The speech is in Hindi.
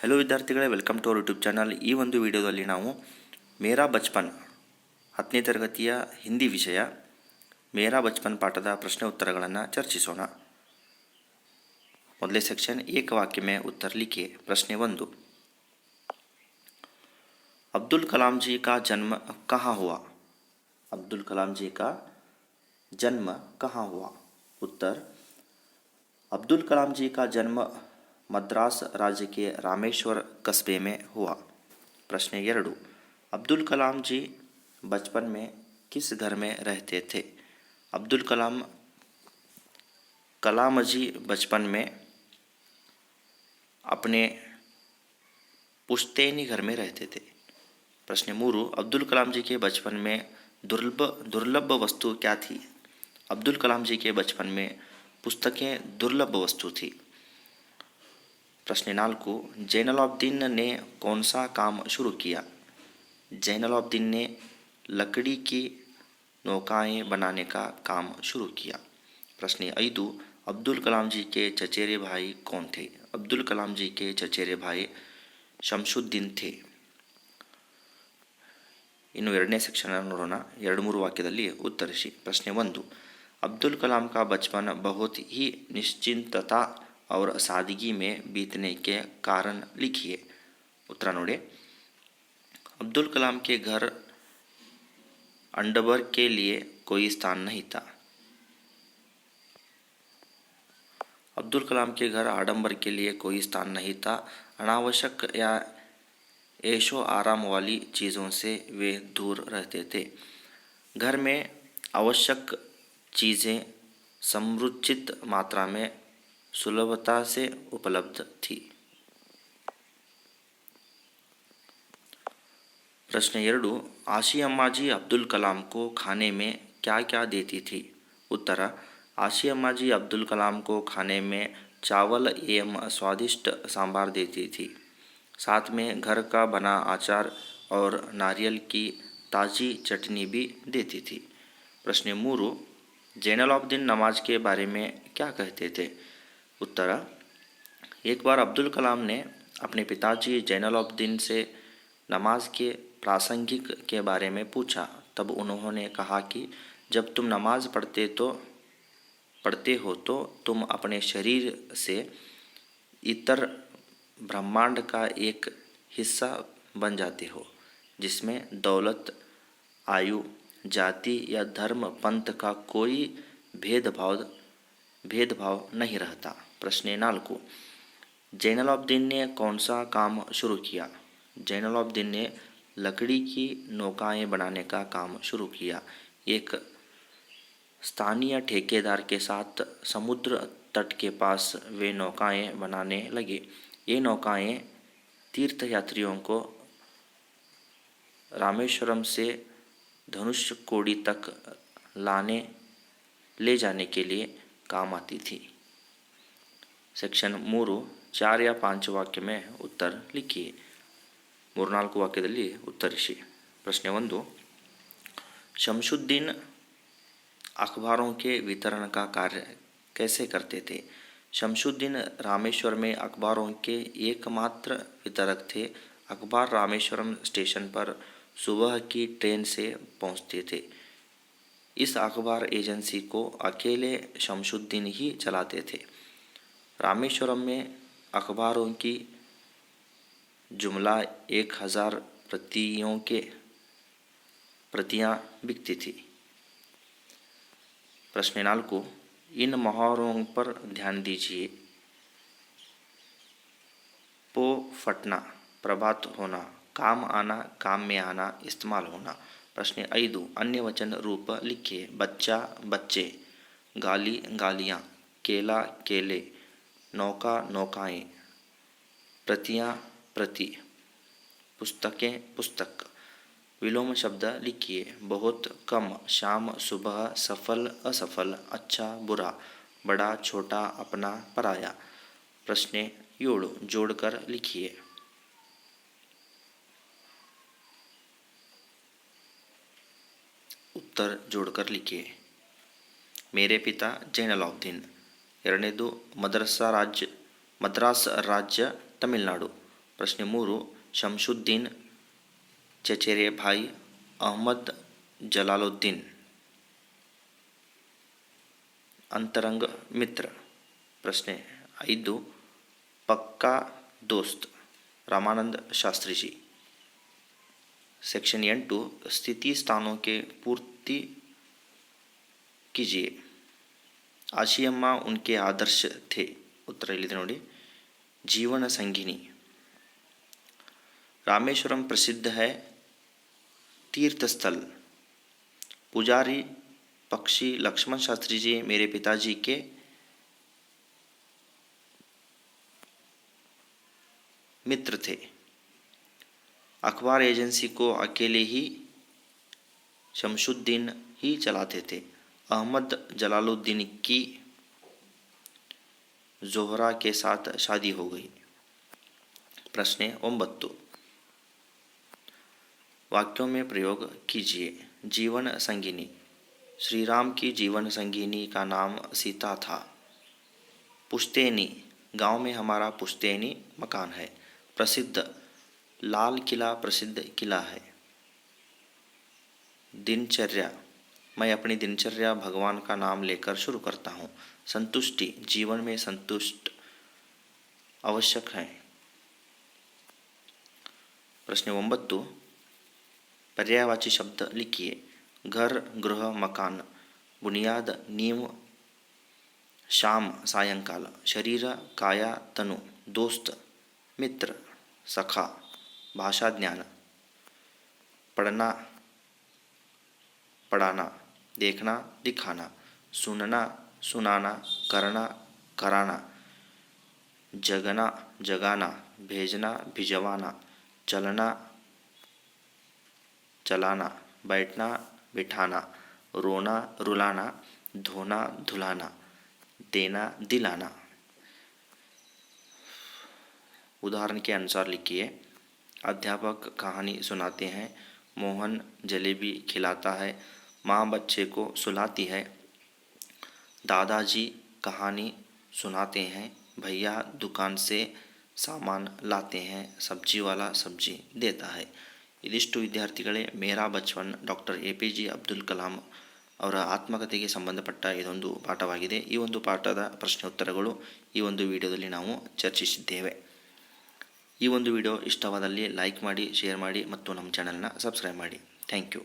ಹೆಲೋ ವಿದ್ಯಾರ್ಥಿಗಳೇ, welcome to our YouTube channel. ಈ ಒಂದು ವಿಡಿಯೋದಲ್ಲಿ ನಾವು ಮೇರಾ ಬಚ್ಪನ್ 10ನೇ ತರಗತಿಯ ಹಿಂದಿ ವಿಷಯ ಮೇರಾ ಬಚ್ಪನ್ ಪಾಠದ ಪ್ರಶ್ನೆ ಉತ್ತರಗಳನ್ನು ಚರ್ಚಿಸೋಣ. ಮೊದಲೇ ಸೆಕ್ಷನ್ ಏಕ वाक्य में उत्तर लिखिए. प्रश्न 1. अब्दुल कलाम जी का जन्म कहाँ हुआ? अब्दुल कलाम जी का जन्म कहाँ हुआ? उत्तर: अब्दुल कलाम जी का जन्म मद्रास राज्य के रामेश्वर कस्बे में हुआ. प्रश्न 2. अब्दुल कलाम जी बचपन में किस घर में रहते थे? अब्दुल कलाम जी बचपन में अपने पुश्तैनी घर में रहते थे. प्रश्न 3. अब्दुल कलाम जी के बचपन में दुर्लभ वस्तु क्या थी? अब्दुल कलाम जी के बचपन में पुस्तकें दुर्लभ वस्तु थी. प्रश्न 4. जैनुलाब्दीन ने कौन सा काम शुरू किया? जैनुलाब्दीन ने लकड़ी की नौकाएं बनाने का काम शुरू किया. प्रश्न 5. अब्दुल कलाम जी के चचेरे भाई कौन थे? अब्दुल कलाम जी के चचेरे भाई शमशुद्दीन थे. ಇನ್ನು ಎರಡನೇ ಸೆಕ್ಷನ್ ನೋಡೋಣ. 2-3 ವಾಕ್ಯದಲ್ಲಿ ಉತ್ತರಿಸಿ. ಪ್ರಶ್ನೆ 1. अब्दुल कलाम का बचपन बहुत ही निश्चिंतता और सादगी में बीतने के कारण लिखिए. उत्तर नोड़े. अब्दुल कलाम के घर अंडरवर्क के लिए कोई स्थान नहीं था. अब्दुल कलाम के घर आडंबर के लिए कोई स्थान नहीं था. अनावश्यक या ऐशो आराम वाली चीज़ों से वे दूर रहते थे. घर में आवश्यक चीज़ें समृचित मात्रा में सुलभता से उपलब्ध थी. प्रश्न 2. आशी अम्मा जी अब्दुल कलाम को खाने में क्या क्या देती थी? उत्तर: आशी अम्मा जी अब्दुल कलाम को खाने में चावल एवं स्वादिष्ट सांभर देती थी. साथ में घर का बना अचार और नारियल की ताज़ी चटनी भी देती थी. प्रश्न 3. जैनुलाब्दीन नमाज के बारे में क्या कहते थे? उत्तर: एक बार अब्दुल कलाम ने अपने पिताजी जैनुलाब्दीन से नमाज के प्रासंगिक के बारे में पूछा. तब उन्होंने कहा कि जब तुम नमाज पढ़ते हो तो तुम अपने शरीर से इतर ब्रह्मांड का एक हिस्सा बन जाते हो, जिसमें दौलत, आयु, जाति या धर्म पंथ का कोई भेदभाव नहीं रहता. प्रश्न 4. जैनुलाब्दीन ने कौन सा काम शुरू किया? जैनुलाब्दीन ने लकड़ी की नौकाएं बनाने का काम शुरू किया. एक स्थानीय ठेकेदार के साथ समुद्र तट के पास वे नौकाएं बनाने लगे. ये नौकाएं तीर्थयात्रियों को रामेश्वरम से धनुषकोडी तक ले जाने के लिए काम आती थी. ಸೆಕ್ಷನ್ 3. 4 या 5 ವಾಕ್ಯ में उत्तर लिखिए. 3-4 ವಾಕ್ಯದಲ್ಲಿ ಉತ್ತರಿಸಿ. प्रश्न 1. शमशुद्दीन अखबारों के वितरण का कार्य कैसे करते थे? शमशुद्दीन रामेश्वर में अखबारों के एकमात्र वितरक थे. अखबार रामेश्वरम स्टेशन पर सुबह की ट्रेन से पहुंचते थे. इस अखबार एजेंसी को अकेले शमशुद्दीन ही चलाते थे. रामेश्वरम में अखबारों की जुमला 1000 प्रतियां बिकती थी. प्रश्न 4. इन मुहावरों पर ध्यान दीजिए. पो फटना, प्रभात होना, काम आना, काम में आना, इस्तेमाल होना. प्रश्न 5. अन्य वचन रूप लिखिए. बच्चा, बच्चे, गाली, गालियाँ, केला, केले, नौका, नौकाएं, प्रतियां, प्रति, पुस्तकें, पुस्तक. विलोम शब्द लिखिए. बहुत, कम, शाम, सुबह, सफल, असफल, अच्छा, बुरा, बड़ा, छोटा, अपना, पराया. प्रश्न 7. जोड़कर लिखिए. उत्तर जोड़कर लिखिए. मेरे पिता जैनुलाब्दीन. 2. मद्रास राज्य तमिलनाडु. ಪ್ರಶ್ನೆ 3 ಶಂಶುದ್ದೀನ್ ಚಚೇರೆ ಭಾಯಿ ಅಹ್ಮದ್ ಜಲಾಲುದ್ದೀನ್ ಅಂತರಂಗ ಮಿತ್ರ. ಪ್ರಶ್ನೆ 5 ಪಕ್ಕಾ ದೋಸ್ತ್ रामानंद शास्त्री जी. सेक्शन 8 स्थिति स्थानों के पूर्ति कीजिए. आशियम्मा उनके आदर्श थे. उत्तर इल्लिದೆ ನೋಡಿ. जीवन संगिनी. रामेश्वरम प्रसिद्ध है तीर्थ स्थल. पुजारी पक्षी लक्ष्मण शास्त्री जी मेरे पिताजी के मित्र थे. अखबार एजेंसी को अकेले ही शमशुद्दीन ही चलाते थे. अहमद जलालुद्दीन की जोहरा के साथ शादी हो गई. प्रश्न 9 वाक्यों में प्रयोग कीजिए. जीवन संगिनी. श्री राम की जीवन संगिनी का नाम सीता था. पुश्तैनी. गांव में हमारा पुश्तैनी मकान है. प्रसिद्ध. लाल किला प्रसिद्ध किला है. दिनचर्या. मैं अपनी दिनचर्या भगवान का नाम लेकर शुरू करता हूँ. संतुष्टि. जीवन में संतुष्ट आवश्यक है. प्रश्न 9 पर्यायवाची शब्द लिखिए. घर गृह मकान. बुनियाद नींव शाम सायंकाल. शरीर काया तनु. दोस्त मित्र सखा. भाषा ज्ञान. पढ़ना पढ़ाना. देखना दिखाना. सुनना सुनाना. करना कराना. जगना जगाना. भेजना भिजवाना. चलना चलाना. बैठना बिठाना. रोना रुलाना. धोना धुलाना. देना दिलाना. उदाहरण के अनुसार लिखिए. अध्यापक कहानी सुनाते हैं. मोहन जलेबी खिलाता है. माँ बच्चे को सुलाती है. दादाजी कहानी सुनाते हैं. भैया दुकान से सामान लाते हैं. सब्जी वाला सब्जी देता है. ಇದಿಷ್ಟು ವಿದ್ಯಾರ್ಥಿಗಳೇ ಮೇರಾ ಬಚ್ಪನ್ ಡಾಕ್ಟರ್ APJ ಅಬ್ದುಲ್ ಕಲಾಂ ಅವರ ಆತ್ಮಕಥೆಗೆ ಸಂಬಂಧಪಟ್ಟ ಇದೊಂದು ಪಾಠವಾಗಿದೆ. ಈ ಒಂದು ಪಾಠದ ಪ್ರಶ್ನೆ ಉತ್ತರಗಳು ಈ ಒಂದು ವಿಡಿಯೋದಲ್ಲಿ ನಾವು ಚರ್ಚಿಸಿದ್ದೇವೆ. ಈ ಒಂದು ವಿಡಿಯೋ ಇಷ್ಟವಾದಲ್ಲಿ ಲೈಕ್ ಮಾಡಿ, ಶೇರ್ ಮಾಡಿ ಮತ್ತು ನಮ್ಮ ಚಾನಲ್ನ ಸಬ್ಸ್ಕ್ರೈಬ್ ಮಾಡಿ. Thank you.